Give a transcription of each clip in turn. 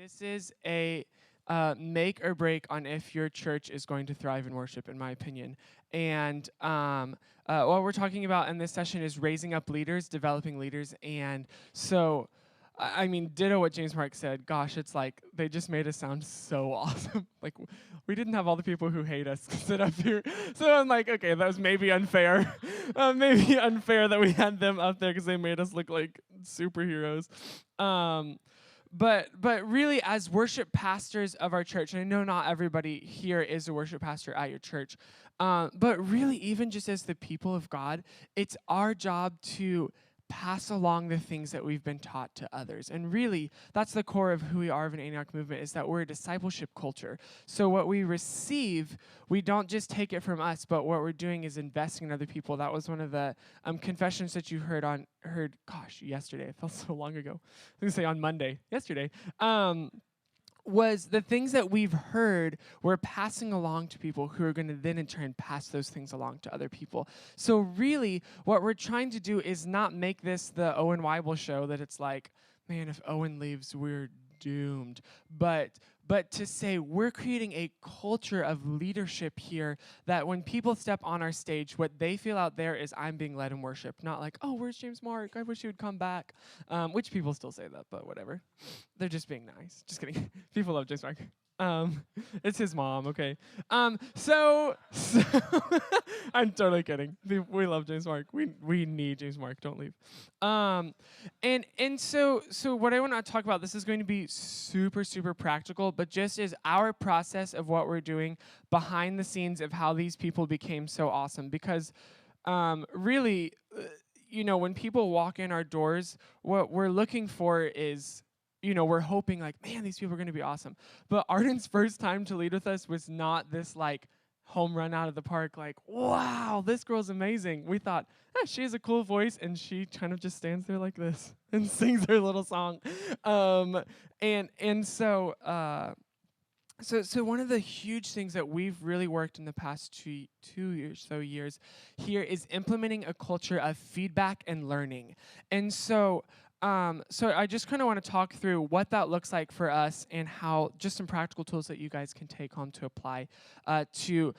this is a make or break on if your church is going to thrive in worship, in my opinion. And what we're talking about in this session is raising up leaders, developing leaders. And so, I mean, ditto what James Mark said. Gosh, it's like they just made us sound so awesome. Like we didn't have all the people who hate us sit up here. So I'm like, okay, that was maybe unfair. Maybe unfair that we had them up there because they made us look like superheroes. But really, as worship pastors of our church, and I know not everybody here is a worship pastor at your church, but really, even just as the people of God, it's our job to pass along the things that we've been taught to others. And really, that's the core of who we are of an Antioch movement, is that we're a discipleship culture. So what we receive, we don't just take it from us, but what we're doing is investing in other people. That was one of the confessions that you heard, gosh, yesterday. It felt so long ago. I was going to say on Monday, yesterday. Was the things that we've heard, we're passing along to people who are going to then in turn pass those things along to other people. So really, what we're trying to do is not make this the Owen Wible show that it's like, man, if Owen leaves, we're doomed. But to say we're creating a culture of leadership here that when people step on our stage, what they feel out there is I'm being led in worship. Not like, oh, where's James Mark? I wish he would come back. Which people still say that, but whatever. They're just being nice. Just kidding. People love James Mark. It's his mom, okay. So I'm totally kidding. We love James Mark. We need James Mark. Don't leave. And so what I want to talk about, this is going to be super, super practical, but just as our process of what we're doing behind the scenes of how these people became so awesome. Because really, when people walk in our doors, what we're looking for is, we're hoping like, man, these people are going to be awesome. But Arden's first time to lead with us was not this like home run out of the park, like, wow, this girl's amazing. We thought, she has a cool voice, and she kind of just stands there like this and sings her little song. So one of the huge things that we've really worked in the past two years here is implementing a culture of feedback and learning. And so I just kind of want to talk through what that looks like for us and how just some practical tools that you guys can take home to apply to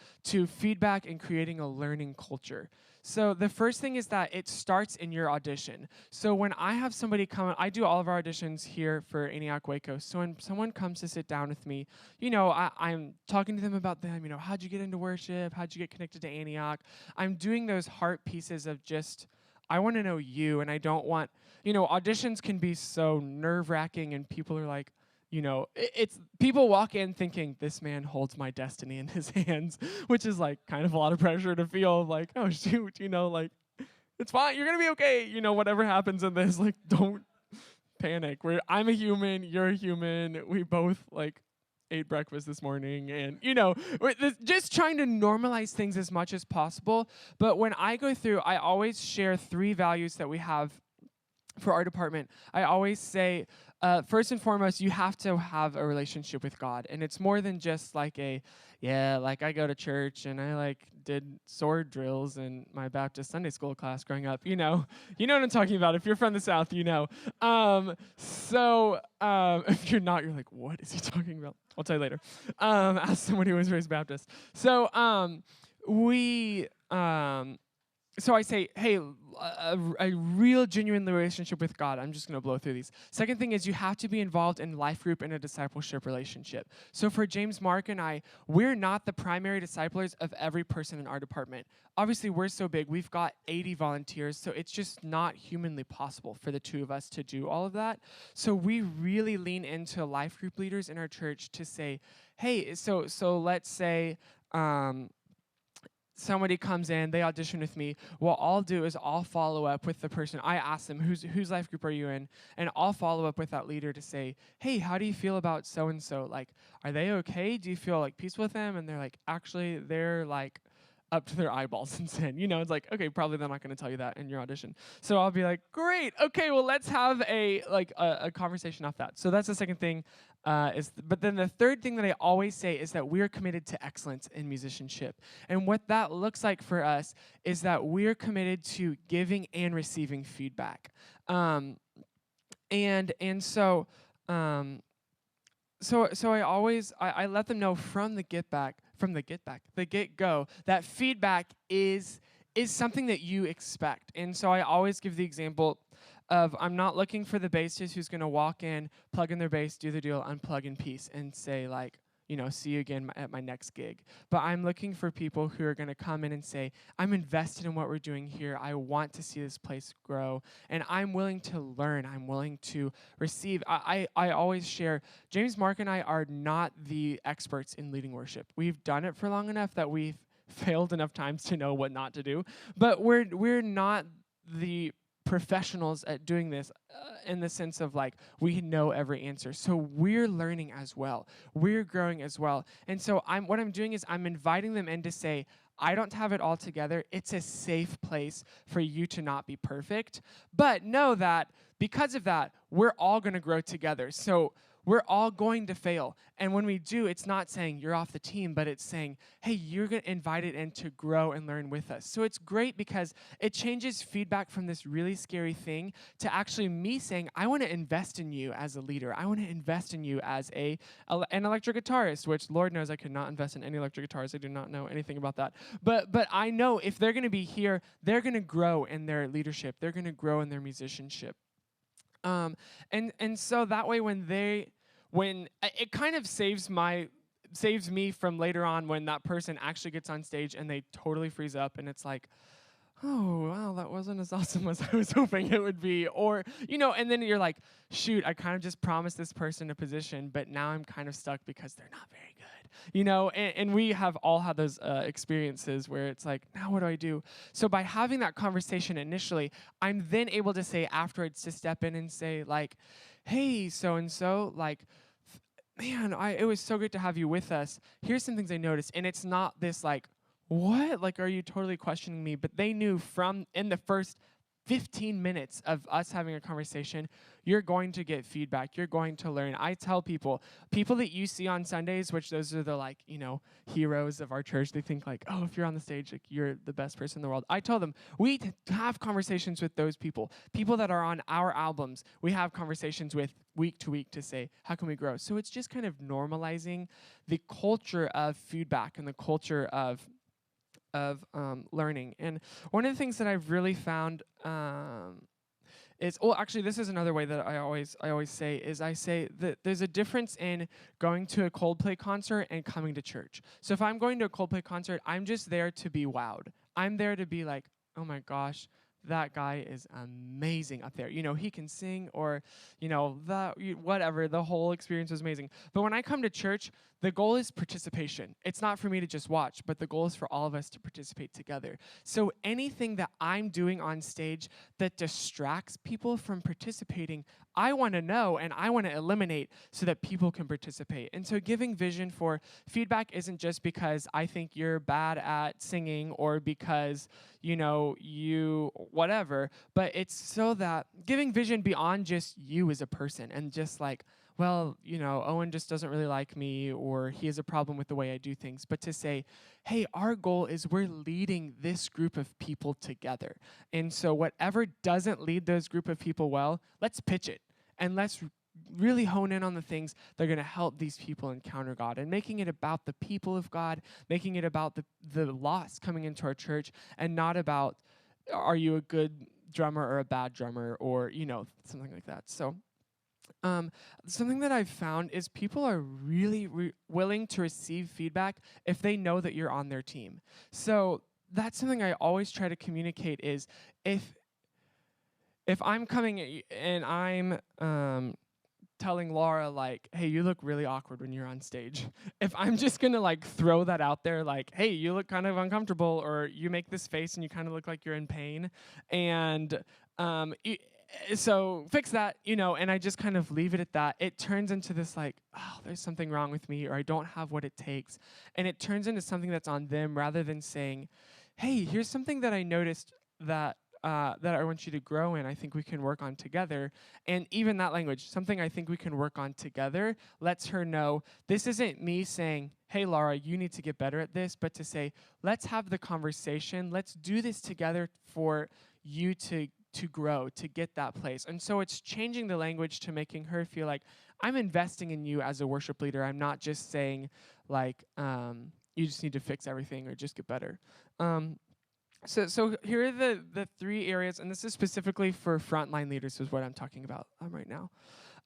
feedback and creating a learning culture. So the first thing is that it starts in your audition. So when I have somebody come, I do all of our auditions here for Antioch Waco. So when someone comes to sit down with me, I'm talking to them about them, how'd you get into worship? How'd you get connected to Antioch? I'm doing those heart pieces of just, I want to know you, and I don't want, auditions can be so nerve-wracking, and people are like, it's people walk in thinking this man holds my destiny in his hands, which is like kind of a lot of pressure to feel like, oh shoot, like it's fine, you're gonna be okay, whatever happens in this, like don't panic. I'm a human, you're a human, we both like ate breakfast this morning, and just trying to normalize things as much as possible. But when I go through, I always share 3 values that we have for our department. I always say, first and foremost, you have to have a relationship with God. And it's more than just like I go to church and I did sword drills in my Baptist Sunday school class growing up. You know what I'm talking about. If you're from the South, you know. If you're not, you're like, what is he talking about? I'll tell you later. As someone who was raised Baptist. So I say, hey, a real genuine relationship with God. I'm just going to blow through these. Second thing is you have to be involved in life group and a discipleship relationship. So for James, Mark, and I, we're not the primary disciplers of every person in our department. Obviously, we're so big. We've got 80 volunteers, so it's just not humanly possible for the 2 of us to do all of that. So we really lean into life group leaders in our church to say, hey, so let's say, somebody comes in, they audition with me. What I'll do is I'll follow up with the person. I ask them, whose life group are you in? And I'll follow up with that leader to say, hey, how do you feel about so-and-so? Like, are they okay? Do you feel like peaceful with them? And they're like, actually, they're like up to their eyeballs in sin. It's like, okay, probably they're not going to tell you that in your audition. So I'll be like, great, okay, well, let's have a conversation off that. So that's the second thing. But then the third thing that I always say is that we're committed to excellence in musicianship. And what that looks like for us is that we're committed to giving and receiving feedback. So so I let them know from the get go, that feedback is something that you expect. And so I always give the example of, I'm not looking for the bassist who's going to walk in, plug in their bass, do the deal, unplug in peace, and say like, see you again at my next gig. But I'm looking for people who are going to come in and say, I'm invested in what we're doing here. I want to see this place grow, and I'm willing to learn. I'm willing to receive. I always share, James, Mark, and I are not the experts in leading worship. We've done it for long enough that we've failed enough times to know what not to do, but we're not the professionals at doing this in the sense of like we know every answer. So we're learning as well. We're growing as well. And so what I'm doing is I'm inviting them in to say, I don't have it all together. It's a safe place for you to not be perfect, but know that because of that, we're all going to grow together. So we're all going to fail. And when we do, it's not saying you're off the team, but it's saying, hey, you're going to invite it in to grow and learn with us. So it's great because it changes feedback from this really scary thing to actually me saying, I want to invest in you as a leader. I want to invest in you as an electric guitarist, which Lord knows I could not invest in any electric guitars. I do not know anything about that. But I know if they're going to be here, they're going to grow in their leadership. They're going to grow in their musicianship. And so that way when it kind of saves me from later on when that person actually gets on stage and they totally freeze up and it's like, oh, wow, that wasn't as awesome as I was hoping it would be. Or, and then you're like, shoot, I kind of just promised this person a position, but now I'm kind of stuck because they're not very good. And we have all had those experiences where it's like, now what do I do? So by having that conversation initially, I'm then able to say afterwards to step in and say like, hey, so-and-so, like, man, it was so great to have you with us. Here's some things I noticed. And it's not this like, what? Like, are you totally questioning me? But they knew from in the first 15 minutes of us having a conversation, you're going to get feedback. You're going to learn. I tell people that you see on Sundays, which those are the like, heroes of our church. They think like, oh, if you're on the stage, like you're the best person in the world. I tell them we have conversations with those people that are on our albums. We have conversations with week to week to say, how can we grow? So it's just kind of normalizing the culture of feedback and the culture of learning. And one of the things that I've really found is, well, actually, this is another way that I always say is I say that there's a difference in going to a Coldplay concert and coming to church. So if I'm going to a Coldplay concert, I'm just there to be wowed. I'm there to be like, oh my gosh, that guy is amazing up there. He can sing, or, whatever. The whole experience was amazing. But when I come to church, the goal is participation. It's not for me to just watch, but the goal is for all of us to participate together. So anything that I'm doing on stage that distracts people from participating, I want to know and I want to eliminate so that people can participate. And so giving vision for feedback isn't just because I think you're bad at singing or because, you whatever, but it's so that giving vision beyond just you as a person and just like, well, Owen just doesn't really like me, or he has a problem with the way I do things. But to say, hey, our goal is we're leading this group of people together. And so whatever doesn't lead those group of people well, let's pitch it. And let's really hone in on the things that are going to help these people encounter God, and making it about the people of God, making it about the lost coming into our church, and not about, are you a good drummer or a bad drummer, or, something like that. So something that I've found is people are really willing to receive feedback if they know that you're on their team. So that's something I always try to communicate is if I'm coming and I'm telling Laura like, hey, you look really awkward when you're on stage. If I'm just gonna like throw that out there like, hey, you look kind of uncomfortable, or you make this face and you kind of look like you're in pain, and so fix that, and I just kind of leave it at that, it turns into this like, oh, there's something wrong with me, or I don't have what it takes. And it turns into something that's on them rather than saying, hey, here's something that I noticed that I want you to grow in. I think we can work on together. And even that language, something I think we can work on together, lets her know this isn't me saying, hey, Laura, you need to get better at this, but to say, let's have the conversation. Let's do this together for you to grow, to get that place. And so it's changing the language to making her feel like I'm investing in you as a worship leader. I'm not just saying like you just need to fix everything or just get better. So here are the three areas, and this is specifically for frontline leaders is what I'm talking about right now.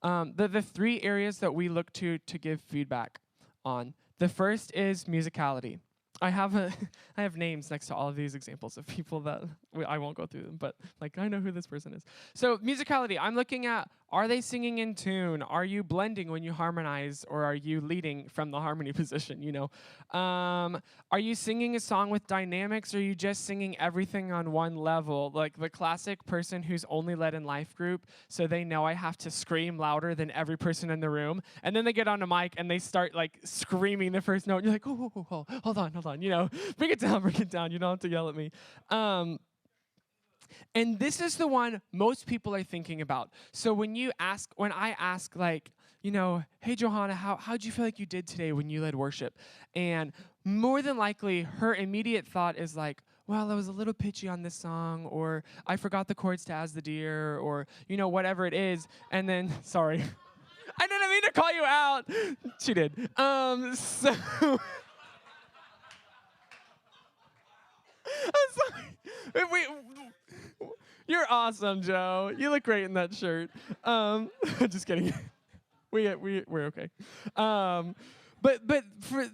The three areas that we look to give feedback on. The first is musicality. I have names next to all of these examples of people that I won't go through them, but like I know who this person is. So musicality, I'm looking at, are they singing in tune? Are you blending when you harmonize, or are you leading from the harmony position? Are you singing a song with dynamics, or are you just singing everything on one level? Like the classic person who's only led in life group, so they know I have to scream louder than every person in the room, and then they get on a mic and they start like screaming the first note. And you're like, oh, hold on. Bring it down. You don't have to yell at me. And this is the one most people are thinking about. So when I ask like, hey Johanna, how'd you feel like you did today when you led worship? And more than likely, her immediate thought is like, well, I was a little pitchy on this song, or I forgot the chords to As the Deer, or whatever it is. And then, sorry, I didn't mean to call you out. She did. So. I'm sorry. You're awesome, Joe. You look great in that shirt. Just kidding. We're okay. But for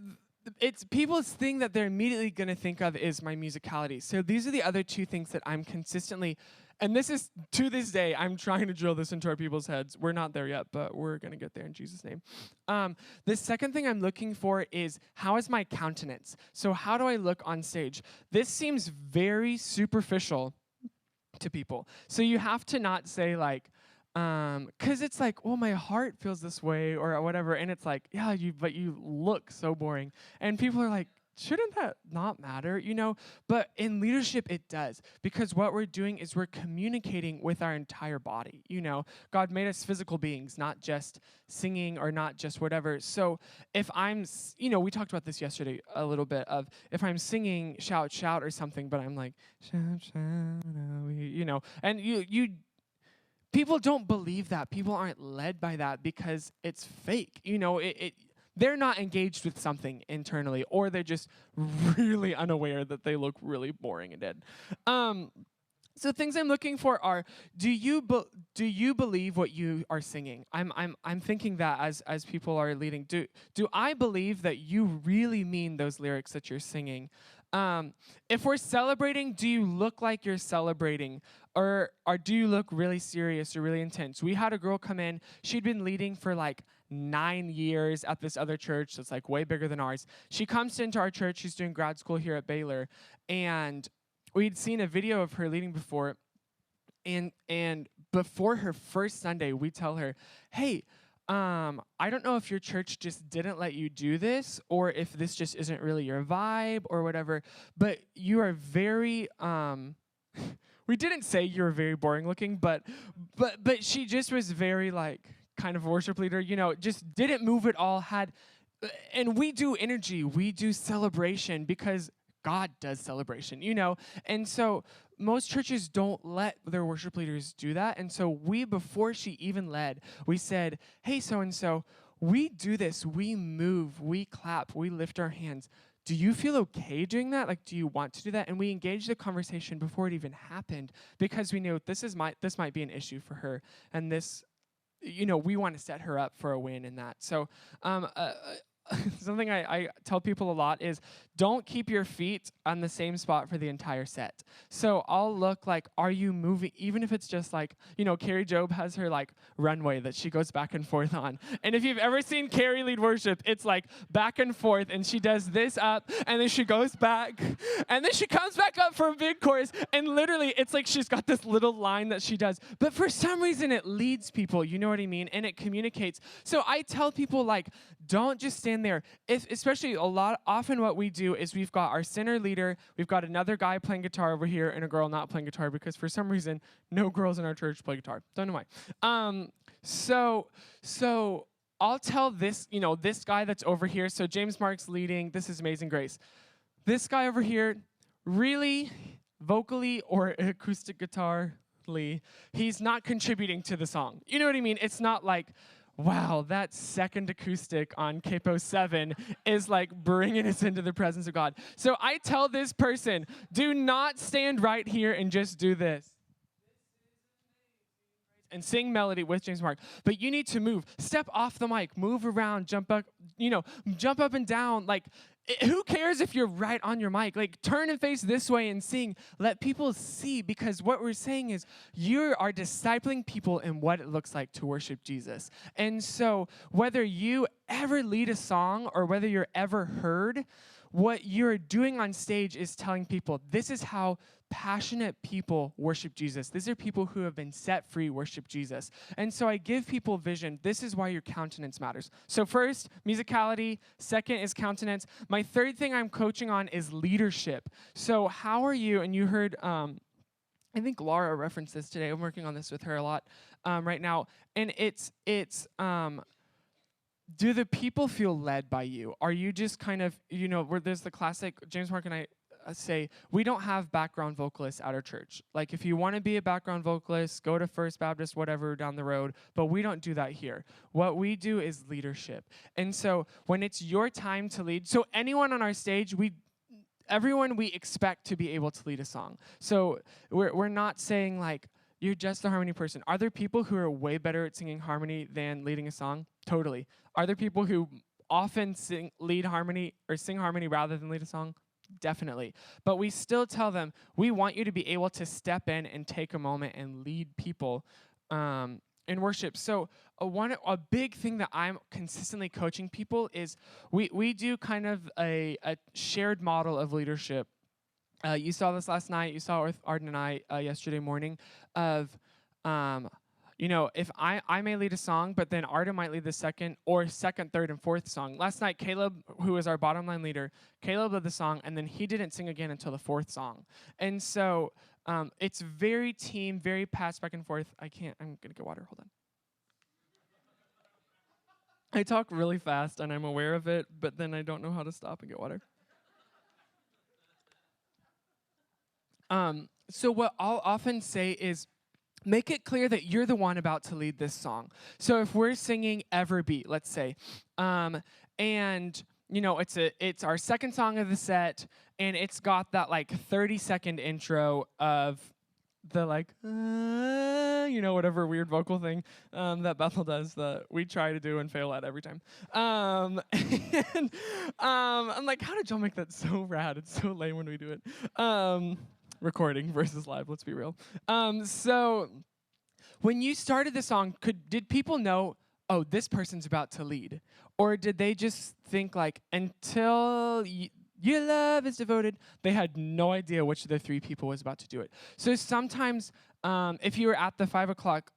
it's people's thing that they're immediately going to think of is my musicality. So these are the other two things that I'm consistently, and this is to this day, I'm trying to drill this into our people's heads. We're not there yet, but we're going to get there in Jesus' name. The second thing I'm looking for is, how is my countenance? So how do I look on stage? This seems very superficial to people. So you have to not say like, because it's like, well, my heart feels this way or whatever. And it's like, yeah, but you look so boring. And people are like, shouldn't that not matter? But in leadership, it does. Because what we're doing is we're communicating with our entire body. God made us physical beings, not just singing or not just whatever. So if I'm, we talked about this yesterday a little bit of if I'm singing shout, shout or something, but I'm like, shout, shout, and you people don't believe that. People aren't led by that because it's fake. They're not engaged with something internally, or they're just really unaware that they look really boring and dead. So things I'm looking for are, do you believe what you are singing? I'm thinking that as people are leading. Do I believe that you really mean those lyrics that you're singing? If we're celebrating, do you look like you're celebrating? Or do you look really serious or really intense? We had a girl come in. She'd been leading for like 9 years at this other church that's like way bigger than ours. She comes into our church. She's doing grad school here at Baylor. And we'd seen a video of her leading before. And before her first Sunday, we tell her, hey, I don't know if your church just didn't let you do this, or if this just isn't really your vibe or whatever, but you are very, we didn't say you were very boring looking, but she just was very like kind of worship leader, just didn't move at all, and we do energy, we do celebration because God does celebration, and so most churches don't let their worship leaders do that. And so before she even led, we said, hey, so-and-so, we do this. We move, we clap, we lift our hands. Do you feel okay doing that? Like, do you want to do that? And we engaged the conversation before it even happened because we knew this might be an issue for her. And this, we want to set her up for a win in that. So something I tell people a lot is don't keep your feet on the same spot for the entire set. So I'll look like, are you moving? Even if it's just like, Carrie Job has her like runway that she goes back and forth on. And if you've ever seen Carrie lead worship, it's like back and forth, and she does this up, and then she goes back, and then she comes back up for a big chorus, and literally it's like she's got this little line that she does. But for some reason it leads people, you know what I mean? And it communicates. So I tell people like, don't just stand there. Especially often what we do is we've got our center leader, we've got another guy playing guitar over here, and a girl not playing guitar because for some reason no girls in our church play guitar. Don't know why. So I'll tell this guy that's over here. So James Mark's leading. This is Amazing Grace. This guy over here, really vocally or acoustic guitarly, he's not contributing to the song. You know what I mean? It's not like, wow, that second acoustic on Capo 7 is like bringing us into the presence of God. So I tell this person, do not stand right here and just do this and sing melody with James Mark, but you need to move. Step off the mic, move around, jump up, jump up and down. Like, who cares if you're right on your mic? Like, turn and face this way and sing. Let people see, because what we're saying is you are discipling people in what it looks like to worship Jesus. And so whether you ever lead a song or whether you're ever heard, what you're doing on stage is telling people this is how passionate people worship Jesus. These are people who have been set free, worship Jesus. And so I give people vision. This is why your countenance matters. So first, musicality. Second is countenance. My third thing I'm coaching on is leadership. So how are you? And you heard, I think Laura referenced this today. I'm working on this with her a lot right now. And it's do the people feel led by you? Are you just kind of, where there's the classic, James Mark and I say, we don't have background vocalists at our church. Like, if you want to be a background vocalist, go to First Baptist, whatever, down the road. But we don't do that here. What we do is leadership. And so when it's your time to lead, so anyone on our stage, everyone we expect to be able to lead a song. So we're not saying, like, you're just a harmony person. Are there people who are way better at singing harmony than leading a song? Totally. Are there people who often lead harmony or sing harmony rather than lead a song? Definitely. But we still tell them, we want you to be able to step in and take a moment and lead people in worship. So a big thing that I'm consistently coaching people is we do kind of a shared model of leadership. You saw this last night. You saw it with Arden and I yesterday morning of, if I may lead a song, but then Arden might lead the second, third, and fourth song. Last night, Caleb, who is our bottom line leader, Caleb led the song, and then he didn't sing again until the fourth song. And so it's very team, very pass back and forth. I'm going to get water. Hold on. I talk really fast, and I'm aware of it, but then I don't know how to stop and get water. So what I'll often say is, make it clear that you're the one about to lead this song. So if we're singing Everbeat, let's say, and it's our second song of the set, and it's got that like 30-second intro of the like, whatever weird vocal thing that Bethel does that we try to do and fail at every time. I'm like, how did y'all make that so rad? It's so lame when we do it. Recording versus live, let's be real. So when you started the song, did people know, oh, this person's about to lead? Or did they just think like, until your love is devoted, they had no idea which of the three people was about to do it? So sometimes if you were at the 5 o'clock,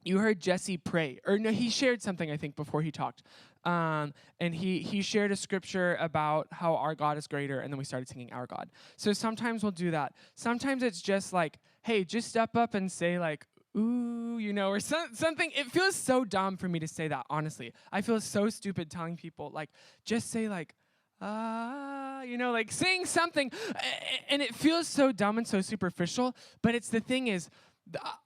you heard Jesse pray. Or no, he shared something, I think, before he talked. And he shared a scripture about how our God is greater, and then we started singing Our God. So sometimes we'll do that. Sometimes it's just like, hey, just step up and say like, ooh, or something. It feels so dumb for me to say that, honestly. I feel so stupid telling people, like, just say like, like saying something. And it feels so dumb and so superficial, but the thing is,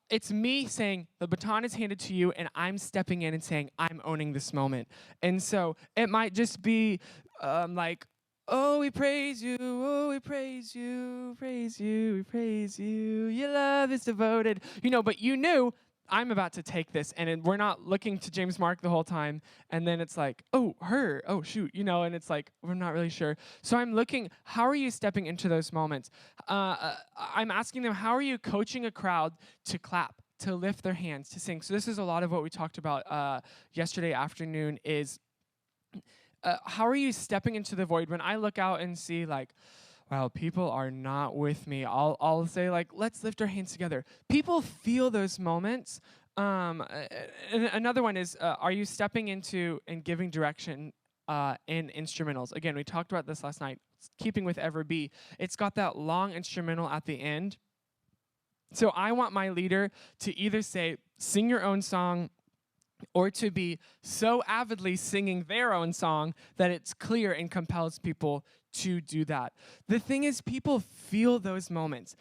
it's me saying the baton is handed to you, and I'm stepping in and saying I'm owning this moment. And so it might just be like, oh, we praise you, oh, we praise you, praise you, we praise you, your love is devoted. But you knew I'm about to take this, and we're not looking to James Mark the whole time, and then it's like, oh, her, oh, shoot, and it's like, we're not really sure. So I'm looking, how are you stepping into those moments? I'm asking them, how are you coaching a crowd to clap, to lift their hands, to sing? So this is a lot of what we talked about yesterday afternoon is, how are you stepping into the void? When I look out and see like, wow, people are not with me, I'll say like, let's lift our hands together. People feel those moments. And another one is, are you stepping into and giving direction in instrumentals? Again, we talked about this last night, keeping with Ever Be. It's got that long instrumental at the end. So I want my leader to either say, sing your own song, or to be so avidly singing their own song that it's clear and compels people to do that. The thing is, people feel those moments.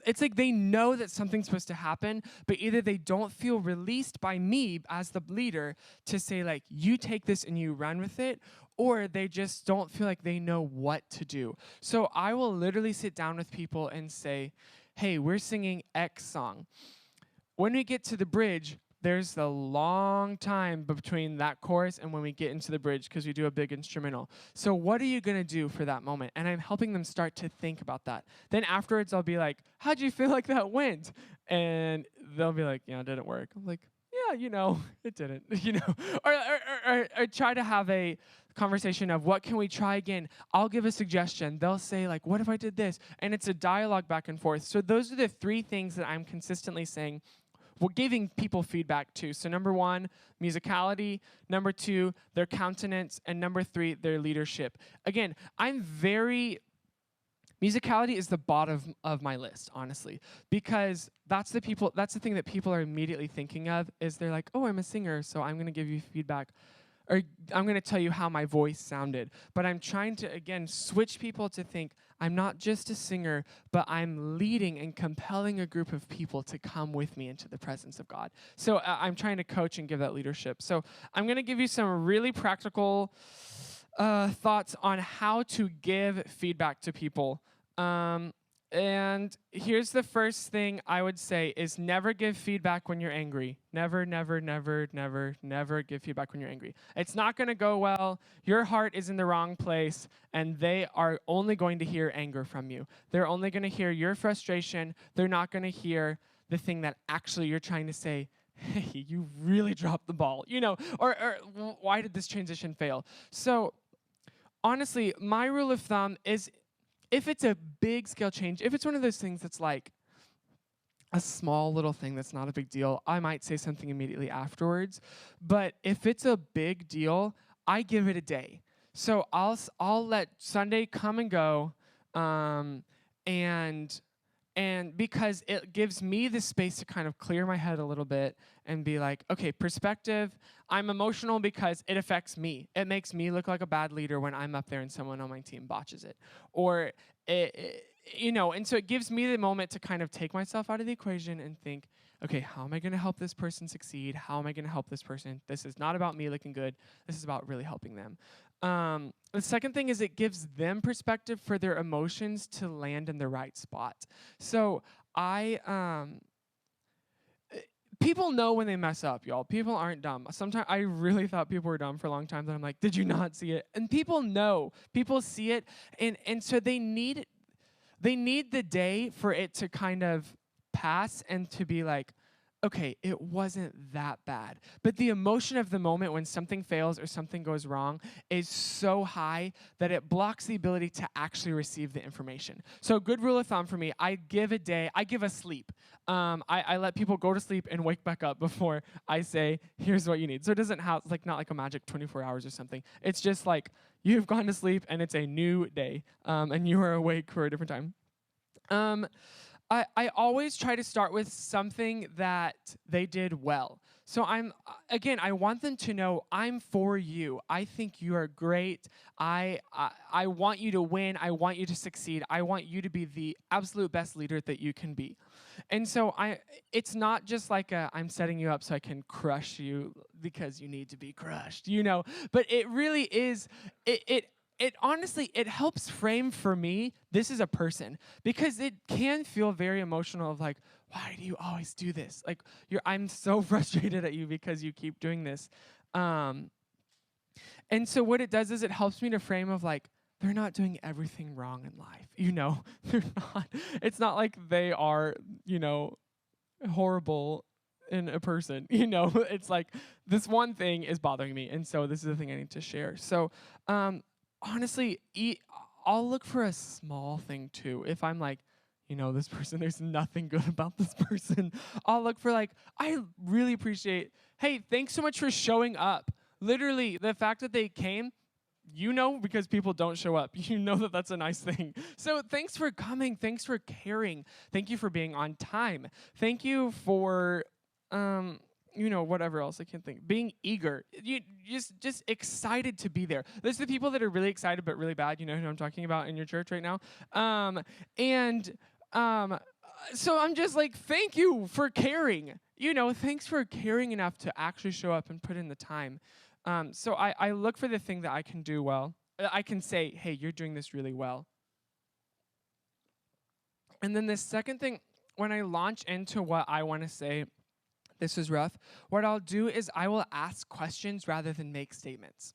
it's like they know that something's supposed to happen, but either they don't feel released by me as the leader to say like, you take this and you run with it, or they just don't feel like they know what to do. So I will literally sit down with people and say, hey, we're singing X song. When we get to the bridge, there's a long time between that chorus and when we get into the bridge because we do a big instrumental. So what are you going to do for that moment? And I'm helping them start to think about that. Then afterwards, I'll be like, how'd you feel like that went? And they'll be like, yeah, it didn't work. I'm like, yeah, it didn't, or try to have a conversation of what can we try again? I'll give a suggestion. They'll say like, what if I did this? And it's a dialogue back and forth. So those are the three things that I'm consistently saying we're giving people feedback to. So number one, musicality. Number two, their countenance. And number three, their leadership. Again, musicality is the bottom of my list, honestly, because that's the thing that people are immediately thinking of is they're like, oh, I'm a singer, so I'm going to give you feedback, or I'm going to tell you how my voice sounded. But I'm trying to, again, switch people to think I'm not just a singer, but I'm leading and compelling a group of people to come with me into the presence of God. So I'm trying to coach and give that leadership. So I'm going to give you some really practical thoughts on how to give feedback to people. And here's the first thing I would say is never give feedback when you're angry. Never, never, never, never, never give feedback when you're angry. It's not going to go well. Your heart is in the wrong place, and they are only going to hear anger from you. They're only going to hear your frustration. They're not going to hear the thing that actually you're trying to say, hey, you really dropped the ball, or why did this transition fail? So honestly, my rule of thumb is if it's a big scale change, if it's one of those things that's like a small little thing that's not a big deal, I might say something immediately afterwards. But if it's a big deal, I give it a day. So I'll let Sunday come and go, and because it gives me the space to kind of clear my head a little bit and be like, okay, perspective. I'm emotional because it affects me. It makes me look like a bad leader when I'm up there and someone on my team botches it. Or, and so it gives me the moment to kind of take myself out of the equation and think, okay, how am I going to help this person succeed? How am I going to help this person? This is not about me looking good. This is about really helping them. The second thing is it gives them perspective for their emotions to land in the right spot. So people know when they mess up, y'all. People aren't dumb. Sometimes I really thought people were dumb for a long time. Then I'm like, did you not see it? And people know. People see it, and so they need the day for it to kind of pass and to be like, okay, it wasn't that bad. But the emotion of the moment when something fails or something goes wrong is so high that it blocks the ability to actually receive the information. So good rule of thumb for me, I give a sleep. I let people go to sleep and wake back up before I say, here's what you need. So it doesn't have, not like a magic 24 hours or something. It's just like, you've gone to sleep and it's a new day, and you are awake for a different time. I always try to start with something that they did well. So I want them to know I'm for you. I think you are great. I want you to win. I want you to succeed. I want you to be the absolute best leader that you can be. And so it's not just like I'm setting you up so I can crush you because you need to be crushed, But it really is, it honestly, it helps frame for me, this is a person, because it can feel very emotional of like, why do you always do this? Like, I'm so frustrated at you because you keep doing this. And so what it does is it helps me to frame of like, they're not doing everything wrong in life, They're not. It's not like they are, horrible in a person, It's like, this one thing is bothering me, and so this is the thing I need to share. So, honestly, I'll look for a small thing too. If I'm like, this person, there's nothing good about this person, I'll look for like, I really appreciate, hey, thanks so much for showing up. Literally, the fact that they came, because people don't show up. That that's a nice thing. So thanks for coming. Thanks for caring. Thank you for being on time. Thank you for, whatever else I can't think. Being eager. You just excited to be there. There's the people that are really excited but really bad. You know who I'm talking about in your church right now. So I'm just like, thank you for caring. Thanks for caring enough to actually show up and put in the time. So I look for the thing that I can do well. I can say, hey, you're doing this really well. And then the second thing, when I launch into what I want to say, this is rough, what I'll do is I will ask questions rather than make statements.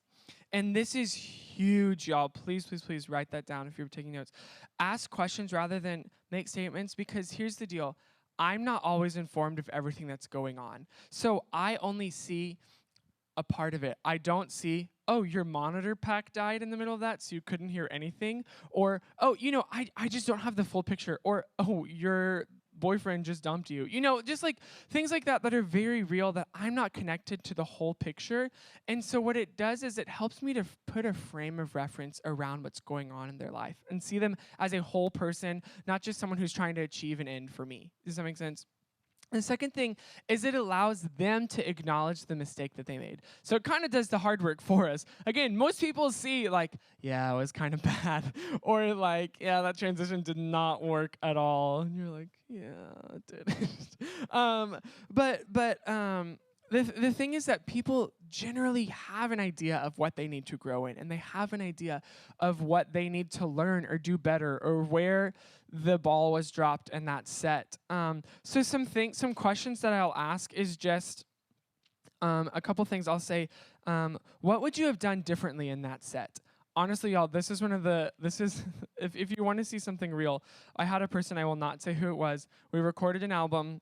And this is huge, y'all. Please, please, please write that down if you're taking notes. Ask questions rather than make statements, because here's the deal. I'm not always informed of everything that's going on. So I only see a part of it. I don't see, oh, your monitor pack died in the middle of that, so you couldn't hear anything. Or, oh, I just don't have the full picture. Or, oh, your boyfriend just dumped you. Just like things like that are very real, that I'm not connected to the whole picture. And so what it does is it helps me to put a frame of reference around what's going on in their life and see them as a whole person, not just someone who's trying to achieve an end for me. Does that make sense? The second thing is it allows them to acknowledge the mistake that they made. So it kind of does the hard work for us. Again, most people see like, yeah, it was kind of bad. Or like, yeah, that transition did not work at all. And you're like, yeah, it did. The thing is that people generally have an idea of what they need to grow in, and they have an idea of what they need to learn or do better, or where the ball was dropped and that's set. So some questions that I'll ask is just a couple things. I'll say, what would you have done differently in that set? Honestly, y'all, this is if you want to see something real, I had a person, I will not say who it was. We recorded an album.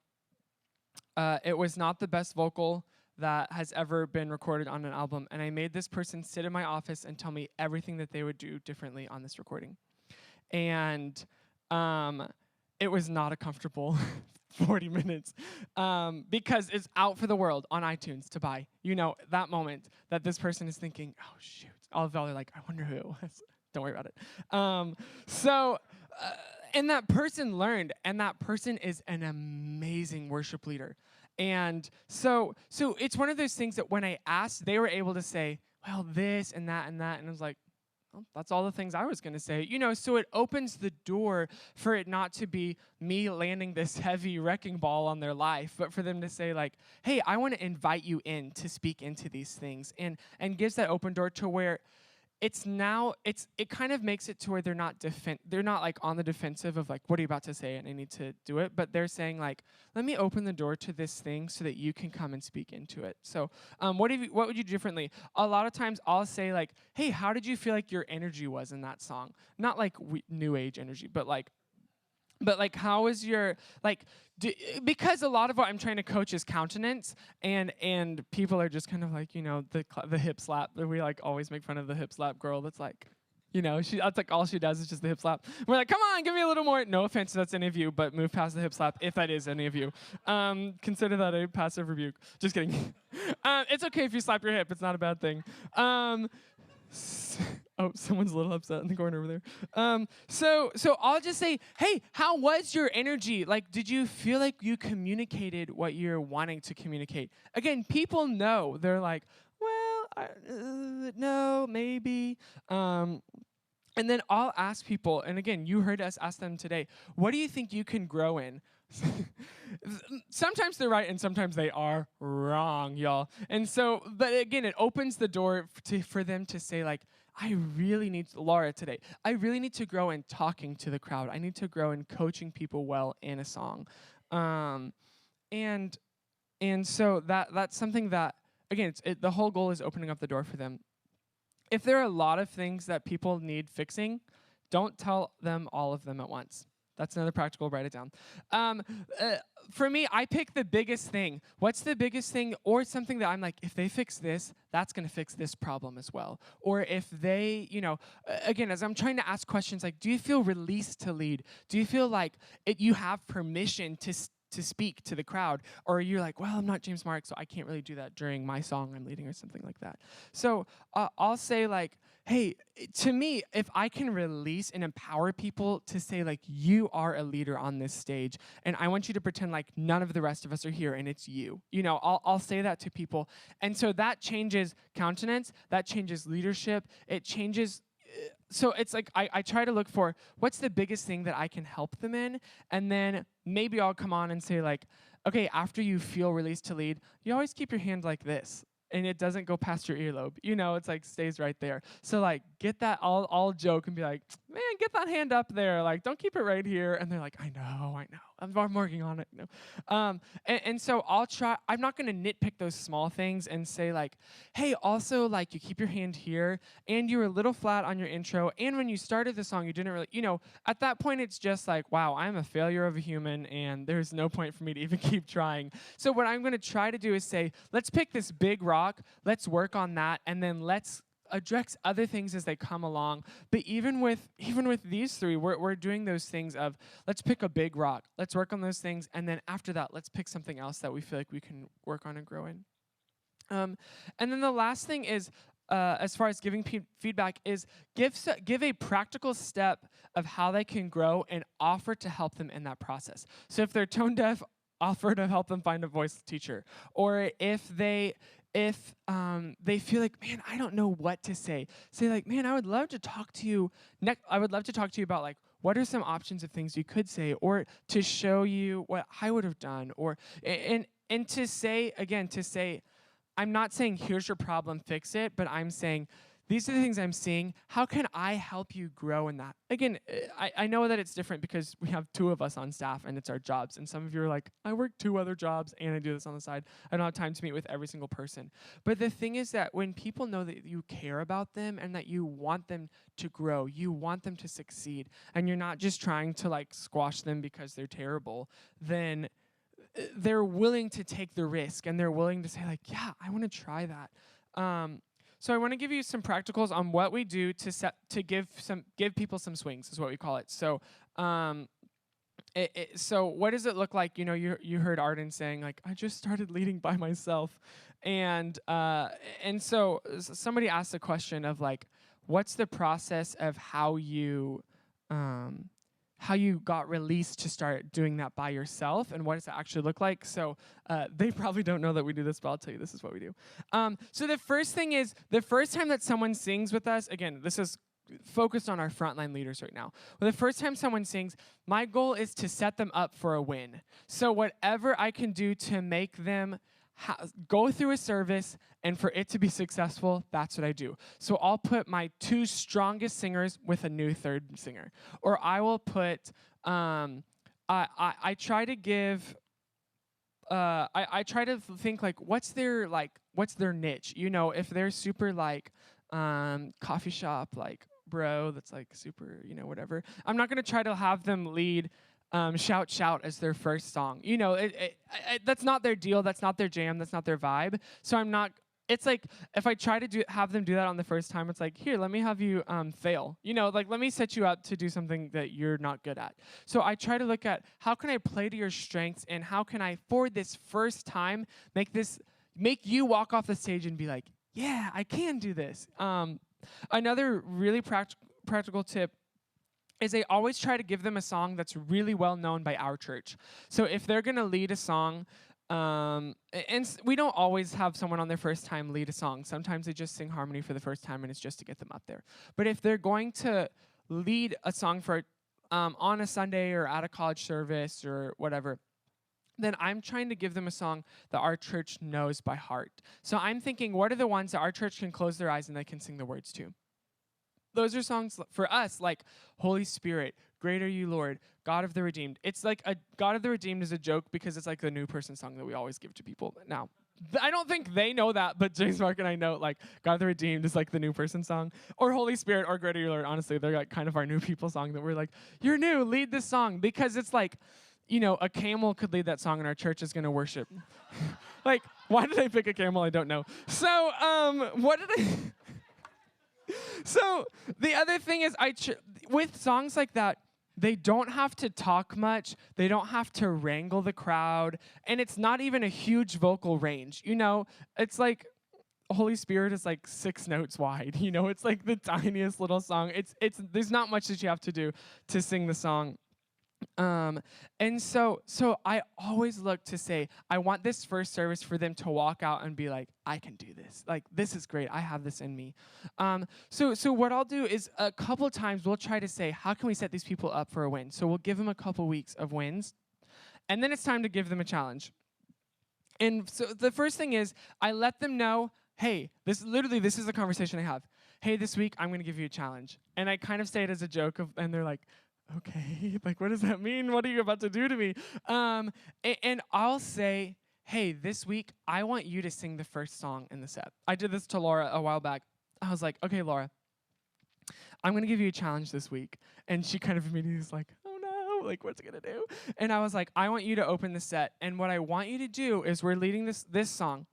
It was not the best vocal that has ever been recorded on an album. And I made this person sit in my office and tell me everything that they would do differently on this recording. And it was not a comfortable 40 minutes because it's out for the world on iTunes to buy. That moment that this person is thinking, oh, shoot. All of y'all are like, I wonder who it was. Don't worry about it. And that person learned, and that person is an amazing worship leader. And so it's one of those things that when I asked, they were able to say, well, this and that and that. And I was like, well, that's all the things I was going to say. So it opens the door for it not to be me landing this heavy wrecking ball on their life, but for them to say like, hey, I want to invite you in to speak into these things, and gives that open door to where it kind of makes it to where they're not like on the defensive of like, what are you about to say and I need to do it, but they're saying like, let me open the door to this thing so that you can come and speak into it. So what would you do differently? A lot of times I'll say like, hey, how did you feel like your energy was in that song? Not like new age energy, but like how is your because a lot of what I'm trying to coach is countenance, and people are just kind of like, the hip slap. We like always make fun of the hip slap girl that's like, that's like all she does is just the hip slap. We're like, come on, give me a little more. No offense if that's any of you, but move past the hip slap if that is any of you. Consider that a passive rebuke. Just kidding. It's okay if you slap your hip. It's not a bad thing. Oh, someone's a little upset in the corner over there. So I'll just say, hey, how was your energy? Like, did you feel like you communicated what you're wanting to communicate? Again, people know. They're like, well, no, maybe. And then I'll ask people, and again, you heard us ask them today, what do you think you can grow in? Sometimes they're right and sometimes they are wrong, y'all. And so, but again, it opens the door for them to say like, I really need Laura today. I really need to grow in talking to the crowd. I need to grow in coaching people well in a song. And so that's something that, again, the whole goal is opening up the door for them. If there are a lot of things that people need fixing, don't tell them all of them at once. That's another practical, write it down. For me, I pick the biggest thing. What's the biggest thing? Or something that I'm like, if they fix this, that's going to fix this problem as well. Or if they, again, as I'm trying to ask questions like, do you feel released to lead? Do you feel like you have permission to speak to the crowd? Or you're like, well, I'm not James Mark, so I can't really do that during my song I'm leading or something like that. So I'll say like, hey, to me, if I can release and empower people to say like, you are a leader on this stage, and I want you to pretend like none of the rest of us are here and it's you. I'll say that to people. And so that changes countenance, that changes leadership, it changes so it's like I try to look for what's the biggest thing that I can help them in, and then maybe I'll come on and say like, okay, after you feel released to lead, you always keep your hand like this. And it doesn't go past your earlobe. It's like stays right there. So like get that, I'll joke and be like, man, get that hand up there. Like, don't keep it right here. And they're like, I know. I'm working on it. And so I'll try, I'm not going to nitpick those small things and say like, hey, also like you keep your hand here and you were a little flat on your intro. And when you started the song, you didn't really, at that point, it's just like, wow, I'm a failure of a human and there's no point for me to even keep trying. So what I'm going to try to do is say, let's pick this big rock, let's work on that, and then let's address other things as they come along. But even with these three, we're doing those things of let's pick a big rock, let's work on those things, and then after that, let's pick something else that we feel like we can work on and grow in. And then the last thing is, as far as giving feedback, is give a practical step of how they can grow and offer to help them in that process. So if they're tone deaf, offer to help them find a voice teacher. Or if they feel like, man, I don't know what to say like, man, I would love to talk to you about like, what are some options of things you could say, or to show you what I would have done, or and to say, I'm not saying here's your problem, fix it, but I'm saying these are the things I'm seeing. How can I help you grow in that? Again, I know that it's different because we have 2 of us on staff and it's our jobs. And some of you are like, I work 2 other jobs and I do this on the side. I don't have time to meet with every single person. But the thing is that when people know that you care about them and that you want them to grow, you want them to succeed, and you're not just trying to like squash them because they're terrible, then they're willing to take the risk and they're willing to say like, yeah, I want to try that. So I want to give you some practicals on what we do to give people some swings, is what we call it. So so what does it look like? You heard Arden saying like, I just started leading by myself, and so somebody asked the question of like, what's the process of how you got released to start doing that by yourself, and what does that actually look like? So they probably don't know that we do this, but I'll tell you this is what we do. So the first thing is, the first time that someone sings with us, again, this is focused on our frontline leaders right now. Well, the first time someone sings, my goal is to set them up for a win. So whatever I can do to make them go through a service and for it to be successful, that's what I do. So I'll put my 2 strongest singers with a new 3rd singer, or I will put. I try to give. I try to think like, what's their niche? If they're super like coffee shop like bro, that's like super whatever. I'm not gonna try to have them lead. Shout, shout as their first song. That's not their deal. That's not their jam. That's not their vibe. So I'm not. It's like if I try to have them do that on the first time, it's like, here, let me have you fail. Like let me set you up to do something that you're not good at. So I try to look at how can I play to your strengths, and how can I, for this first time, make you walk off the stage and be like, yeah, I can do this. Another really practical tip is I always try to give them a song that's really well known by our church. So if they're going to lead a song, and we don't always have someone on their first time lead a song. Sometimes they just sing harmony for the first time, and it's just to get them up there. But if they're going to lead a song for on a Sunday or at a college service or whatever, then I'm trying to give them a song that our church knows by heart. So I'm thinking, what are the ones that our church can close their eyes and they can sing the words to? Those are songs for us like Holy Spirit, Great Are You, Lord, God of the Redeemed. It's like a God of the Redeemed is a joke because it's like the new person song that we always give to people. Now, I don't think they know that, but James, Mark, and I know like God of the Redeemed is like the new person song, or Holy Spirit or Great Are You, Lord. Honestly, they're like kind of our new people song that we're like, you're new, lead this song, because it's like, a camel could lead that song and our church is going to worship. Like, why did I pick a camel? I don't know. So, what did I... So the other thing is, with songs like that, they don't have to talk much. They don't have to wrangle the crowd. And it's not even a huge vocal range. It's like Holy Spirit is like 6 notes wide. It's like the tiniest little song. There's not much that you have to do to sing the song. Um, and so I always look to say, I want this first service for them to walk out and be like, I can do this. Like, this is great. I have this in me. So what I'll do is a couple times we'll try to say, how can we set these people up for a win? So we'll give them a couple weeks of wins, and then it's time to give them a challenge. And so the first thing is I let them know, hey, this is the conversation I have. Hey, this week I'm going to give you a challenge. And I kind of say it as a joke, and they're like, okay, like, what does that mean? What are you about to do to me? And I'll say, hey, this week I want you to sing the first song in the set. I did this to Laura a while back. I was like, okay, Laura, I'm going to give you a challenge this week. And she kind of immediately was like, oh no, like, what's it going to do? And I was like, I want you to open the set. And what I want you to do is we're leading this song.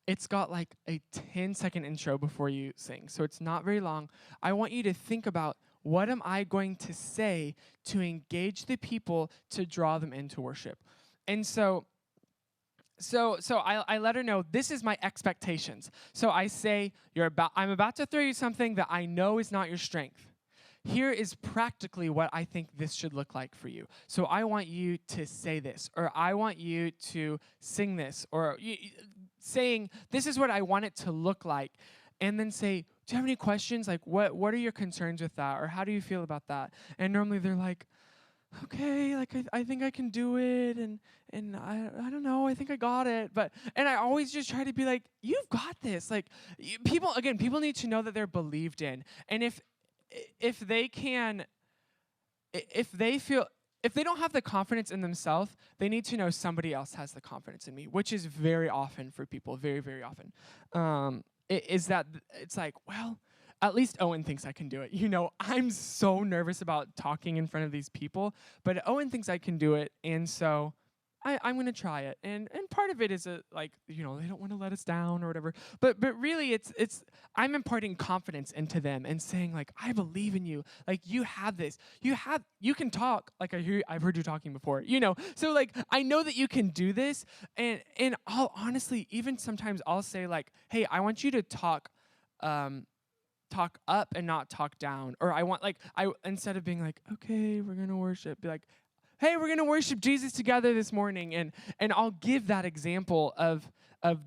It's got like a 10-second intro before you sing. So it's not very long. I want you to think about, what am I going to say to engage the people to draw them into worship? And so I let her know, this is my expectations. So I say, I'm about to throw you something that I know is not your strength. Here is practically what I think this should look like for you. So I want you to say this, or I want you to sing this, or saying, this is what I want it to look like. And then say, do you have any questions? Like, what are your concerns with that? Or how do you feel about that? And normally they're like, okay, like, I think I can do it. And I don't know, I think I got it. And I always just try to be like, you've got this. Like, people need to know that they're believed in. And if they don't have the confidence in themselves, they need to know somebody else has the confidence in me, which is very often for people, very, very often. Is that it's like, well, at least Owen thinks I can do it. You know, I'm so nervous about talking in front of these people, but Owen thinks I can do it, and so I'm going to try it. And part of it is like, you know, they don't want to let us down or whatever. But really, it's I'm imparting confidence into them and saying, like, I believe in you. Like, you have this. You can talk. Like, I've heard you talking before. You know, so like, I know that you can do this. And I'll honestly, even sometimes I'll say, like, hey, I want you to talk up and not talk down. Or I want, like, instead of being like, okay, we're gonna worship, be like, hey, we're going to worship Jesus together this morning. And I'll give that example of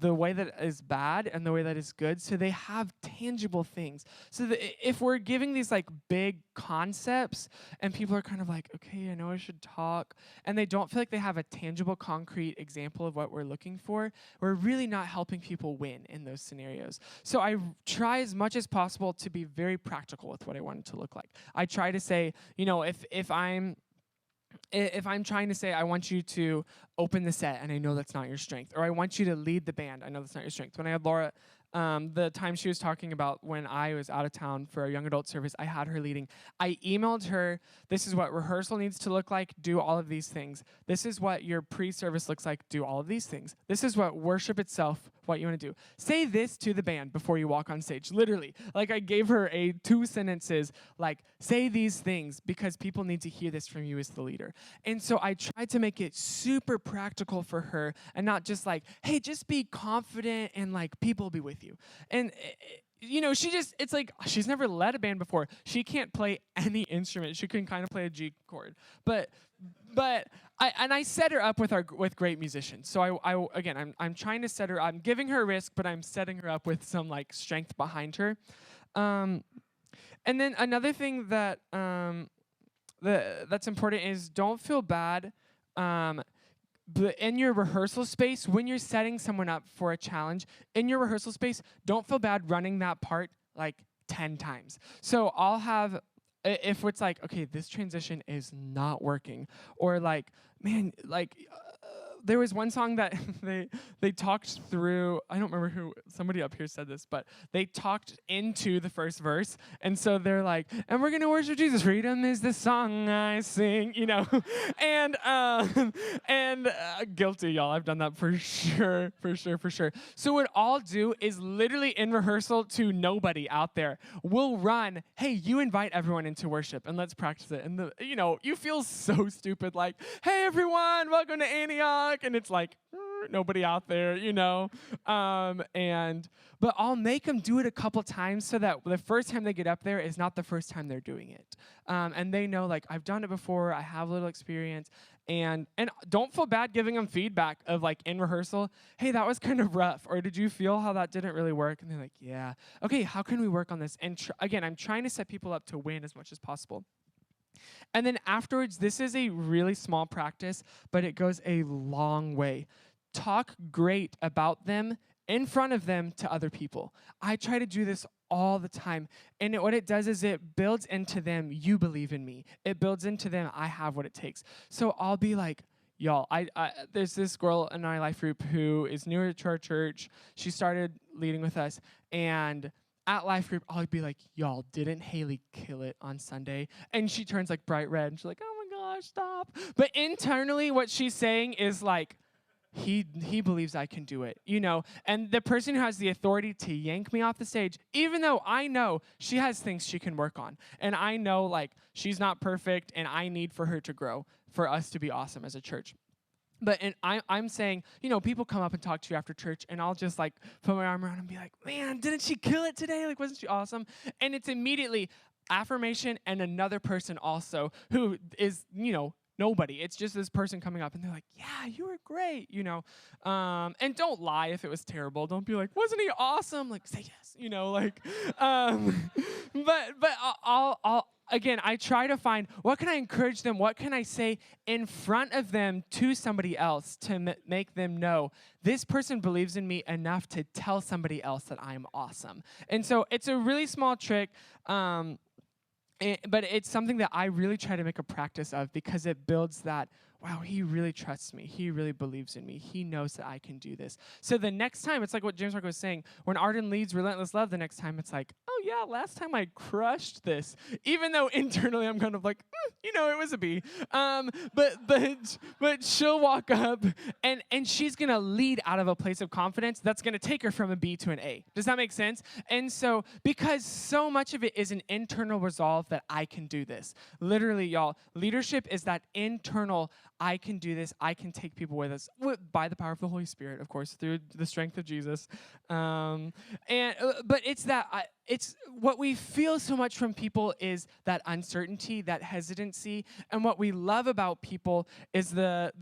the way that is bad and the way that is good, so they have tangible things. So that if we're giving these like big concepts and people are kind of like, okay, I know I should talk, and they don't feel like they have a tangible, concrete example of what we're looking for, we're really not helping people win in those scenarios. So I try as much as possible to be very practical with what I want it to look like. I try to say, you know, if I'm trying to say, I want you to open the set, and I know that's not your strength, or I want you to lead the band, I know that's not your strength. When I had Laura, the time she was talking about when I was out of town for a young adult service, I had her leading. I emailed her, this is what rehearsal needs to look like, do all of these things. This is what your pre-service looks like, do all of these things. This is what worship itself, what you want to do. Say this to the band before you walk on stage, literally. Like, I gave her 2 sentences, like, say these things because people need to hear this from you as the leader. And so I tried to make it super practical for her, and not just like, hey, just be confident and like people will be with you. And you know, it's like, she's never led a band before. She can't play any instrument. She can kind of play a G chord. But I set her up with great musicians. So I'm trying to set her, I'm giving her a risk, but I'm setting her up with some like strength behind her. And then another thing that that's important is, don't feel bad. But in your rehearsal space, when you're setting someone up for a challenge, in your rehearsal space, don't feel bad running that part like 10 times. So I'll have, if it's like, okay, this transition is not working, or like, man, like, there was one song that they talked through. I don't remember who, somebody up here said this, but they talked into the first verse. And so they're like, and we're going to worship Jesus. Freedom is the song I sing, you know. and guilty, y'all. I've done that for sure. So what I'll do is literally in rehearsal to nobody out there, we'll run, hey, you invite everyone into worship and let's practice it. And you feel so stupid, like, hey, everyone, welcome to Antioch. And it's like, nobody out there, but I'll make them do it a couple times so that the first time they get up there is not the first time they're doing it. And they know, like, I've done it before, I have a little experience, and don't feel bad giving them feedback of, like, in rehearsal, hey, that was kind of rough, or did you feel how that didn't really work? And they're like, yeah. Okay, how can we work on this? And again, I'm trying to set people up to win as much as possible. And then afterwards, this is a really small practice, but it goes a long way. Talk great about them in front of them to other people. I try to do this all the time. And what it does is it builds into them, you believe in me. It builds into them, I have what it takes. So I'll be like, y'all, there's this girl in my life group who is newer to our church. She started leading with us. And at life group, I'll be like, y'all, didn't Haley kill it on Sunday? And she turns like bright red. And she's like, oh my gosh, stop. But internally, what she's saying is like, he believes I can do it, And the person who has the authority to yank me off the stage, even though I know she has things she can work on, and I know, like, she's not perfect, and I need for her to grow, for us to be awesome as a church. But I'm saying, people come up and talk to you after church, and I'll just, like, put my arm around and be like, man, didn't she kill it today? Like, wasn't she awesome? And it's immediately affirmation and another person also who is, nobody. It's just this person coming up, and they're like, yeah, you were great, And don't lie if it was terrible. Don't be like, wasn't he awesome? Like, say yes, but I'll again, I try to find, what can I encourage them? What can I say in front of them to somebody else to make them know this person believes in me enough to tell somebody else that I'm awesome. And so it's a really small trick, but it's something that I really try to make a practice of because it builds that, wow, he really trusts me. He really believes in me. He knows that I can do this. So the next time, it's like what James Mark was saying, when Arden leads Relentless Love, the next time it's like, oh yeah, last time I crushed this. Even though internally I'm kind of like, it was a B. But she'll walk up and she's going to lead out of a place of confidence that's going to take her from a B to an A. Does that make sense? And so, because so much of it is an internal resolve that I can do this. Literally, y'all, leadership is that internal, I can do this. I can take people with us by the power of the Holy Spirit, of course, through the strength of Jesus. But it's that it's what we feel so much from people is that uncertainty, that hesitancy, and what we love about people is the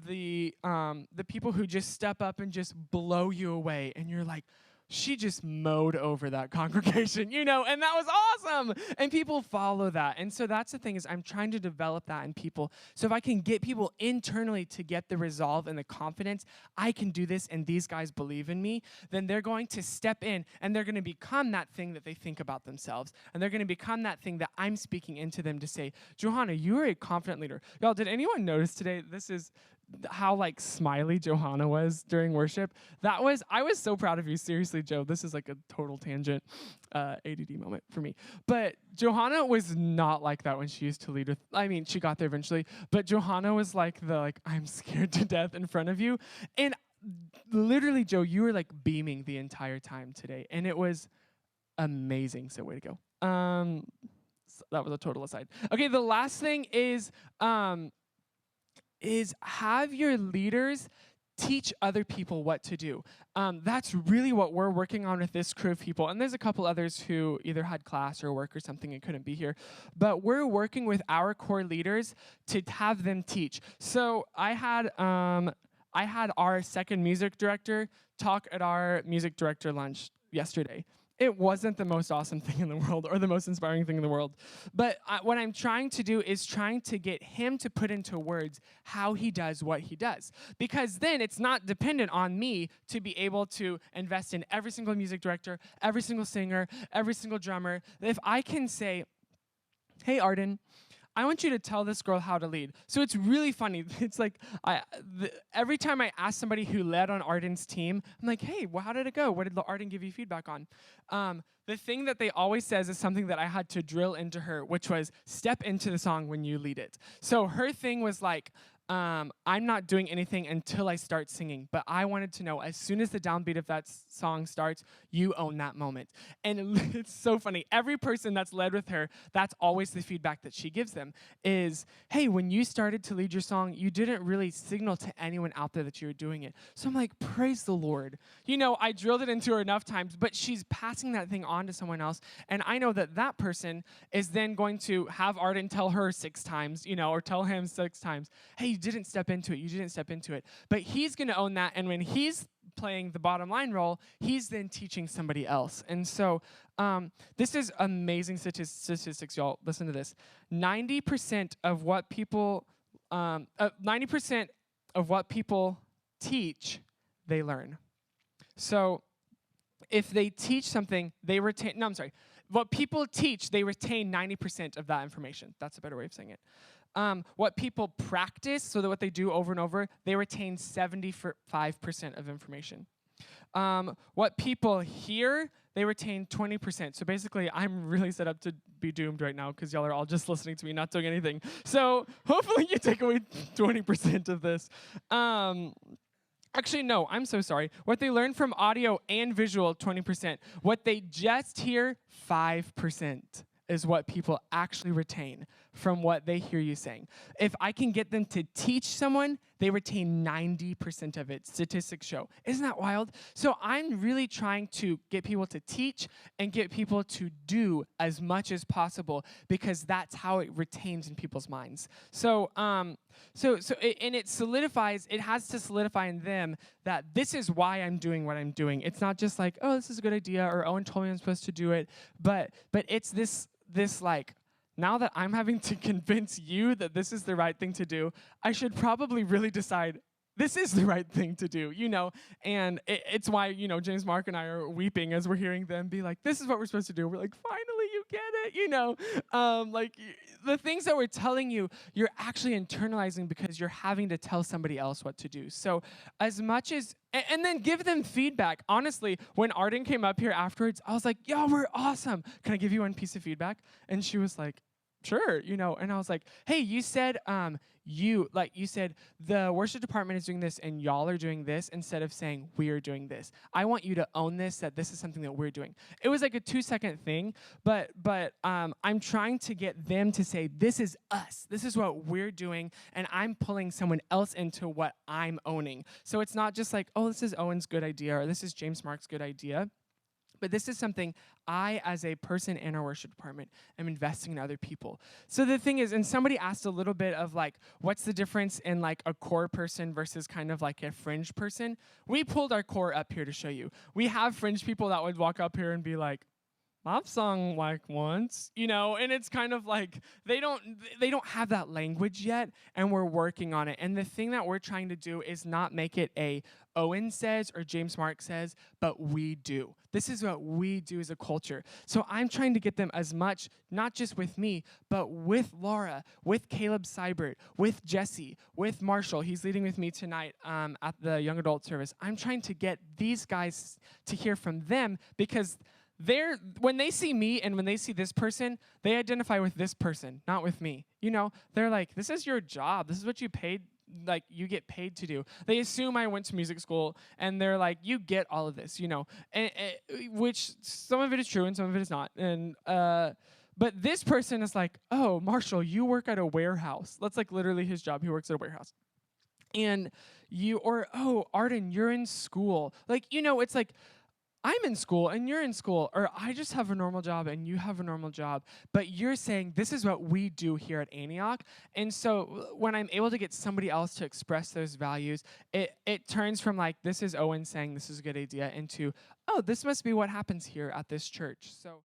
people who just step up and just blow you away, and you're like, she just mowed over that congregation, and that was awesome. And people follow that. And so that's the thing, is I'm trying to develop that in people. So if I can get people internally to get the resolve and the confidence, I can do this and these guys believe in me, then they're going to step in and they're going to become that thing that they think about themselves. And they're going to become that thing that I'm speaking into them to say, Johanna, you are a confident leader. Y'all, did anyone notice today, this is how like smiley Johanna was during worship? I was so proud of you. Seriously, Joe, this is like a total tangent ADD moment for me. But Johanna was not like that when she used to lead with, she got there eventually, but Johanna was like I'm scared to death in front of you. And literally, Joe, you were like beaming the entire time today. And it was amazing. So way to go. So that was a total aside. Okay, the last thing is have your leaders teach other people what to do. That's really what we're working on with this crew of people. And there's a couple others who either had class or work or something and couldn't be here. But we're working with our core leaders to have them teach. So I had our second music director talk at our music director lunch yesterday. It wasn't the most awesome thing in the world or the most inspiring thing in the world. But what I'm trying to do is trying to get him to put into words how he does what he does. Because then it's not dependent on me to be able to invest in every single music director, every single singer, every single drummer. If I can say, hey, Arden, I want you to tell this girl how to lead. So it's really funny. It's like every time I ask somebody who led on Arden's team, I'm like, hey, well, how did it go? What did Arden give you feedback on? The thing that they always says is something that I had to drill into her, which was step into the song when you lead it. So her thing was like, I'm not doing anything until I start singing. But I wanted to know, as soon as the downbeat of that song starts, you own that moment. And it's so funny. Every person that's led with her, that's always the feedback that she gives them is, hey, when you started to lead your song, you didn't really signal to anyone out there that you were doing it. So I'm like, praise the Lord. I drilled it into her enough times, but she's passing that thing on to someone else. And I know that that person is then going to have Arden tell her 6 times, or tell him 6 times, hey, you didn't step into it. You didn't step into it. But he's going to own that. And when he's playing the bottom line role, he's then teaching somebody else. And so this is amazing statistics, y'all. Listen to this. 90% of what people 90% of what people teach, they learn. So if they teach something, they retain, no, I'm sorry. What people teach, they retain 90% of that information. That's a better way of saying it. What people practice, so that what they do over and over, they retain 75% of information. What people hear, they retain 20%. So basically, I'm really set up to be doomed right now because y'all are all just listening to me, not doing anything. So hopefully you take away 20% of this. Actually, no, I'm so sorry. What they learn from audio and visual, 20%. What they just hear, 5%. Is what people actually retain from what they hear you saying. If I can get them to teach someone, they retain 90% of it. Statistics show. Isn't that wild? So I'm really trying to get people to teach and get people to do as much as possible because that's how it retains in people's minds. And it solidifies, it has to solidify in them that this is why I'm doing what I'm doing. It's not just like, oh, this is a good idea, or Owen told me I'm supposed to do it, but it's this like, now that I'm having to convince you that this is the right thing to do, I should probably really decide this is the right thing to do, And it's why, James, Mark, and I are weeping as we're hearing them be like, this is what we're supposed to do. We're like, finally, you get it, the things that we're telling you, you're actually internalizing because you're having to tell somebody else what to do. So as much as, and then give them feedback. Honestly, when Arden came up here afterwards, I was like, yo, we're awesome. Can I give you one piece of feedback? And she was like, sure, and I was like, hey, you said you said the worship department is doing this and y'all are doing this instead of saying we're doing this. I want you to own this, that this is something that we're doing. It was like a 2-second thing, but I'm trying to get them to say this is us. This is what we're doing, and I'm pulling someone else into what I'm owning. So it's not just like, oh, this is Owen's good idea or this is James Mark's good idea. But this is something I, as a person in our worship department, am investing in other people. So the thing is, and somebody asked a little bit of like, what's the difference in like a core person versus kind of like a fringe person? We pulled our core up here to show you. We have fringe people that would walk up here and be like, I've sung like once, and it's kind of like they don't have that language yet, and we're working on it. And the thing that we're trying to do is not make it a Owen says or James Mark says, but we do. This is what we do as a culture. So I'm trying to get them as much, not just with me, but with Laura, with Caleb Seibert, with Jesse, with Marshall. He's leading with me tonight at the young adult service. I'm trying to get these guys to hear from them because when they see me and when they see this person, they identify with this person, not with me. They're like, this is your job. This is what you get paid to do. They assume I went to music school, and they're like, you get all of this, and which some of it is true and some of it is not. And but this person is like, oh, Marshall, you work at a warehouse. That's like literally his job. He works at a warehouse. And Arden, you're in school. It's like, I'm in school and you're in school, or I just have a normal job and you have a normal job, but you're saying this is what we do here at Antioch. And so when I'm able to get somebody else to express those values, it turns from like, this is Owen saying this is a good idea into, oh, this must be what happens here at this church. So